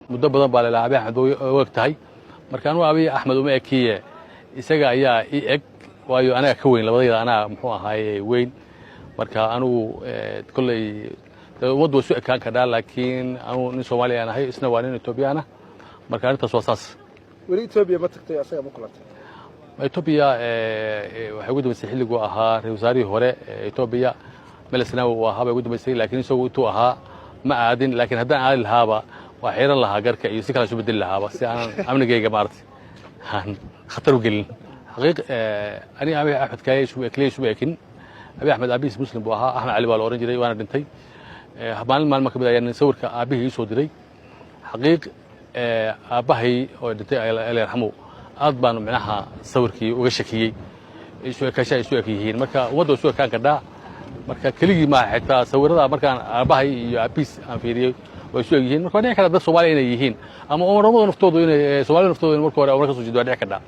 muddo badan baa la ilaa Abiy Axmed oo eg tahay markaan Abiy Axmed uma ekiye isaga ayaa ii eg waayo anaga ka weyn labadayda anaa muxuu ahaayay weyn marka anu kullay waddo soo ekaan ka dhaa laakiin anu nin Soomaali aan ahay isna waa nin Ethiopian ah marka arintaas waa saas wali Ethiopia ma tagtay asaga ma kulantay Ethiopia waxay ugu dambeysay xilligu ahaa ra'iisul wasaarihii hore Ethiopia meelsana waa haba ugu dambeysay laakiin isagu intuu ahaa ma aadin laakiin haddaan aadi lahaaba waa xiran lahaa garka iyo si kala soo bedel lahaaba si aan amnigayga maartay khatar u gelin xaqiiq ani Abiy Axmed kaay isku ekin Abiy Axmed abiis muslim buu ahaa Axmed Cali baa la oran jiray waana dhintay maalmo ka mid ayaan sawirka aabihii soo diray xaqiiq aabahay oo dhintay Ilaahay yarxamo aad baan micnaha sawirkii uga shakiyay isu ekiyihiin marka waddo soo ekaan ka dhaa marka keligii ma xitaa sawirada markaan aabahay iyo abiis aan fiiriyay way soo yihiin marka dhici kara dad Soomaali inay yihiin ama umarnimada naftoodu inay Soomaali naftoodu markii hore ka soo jeedo dhici kara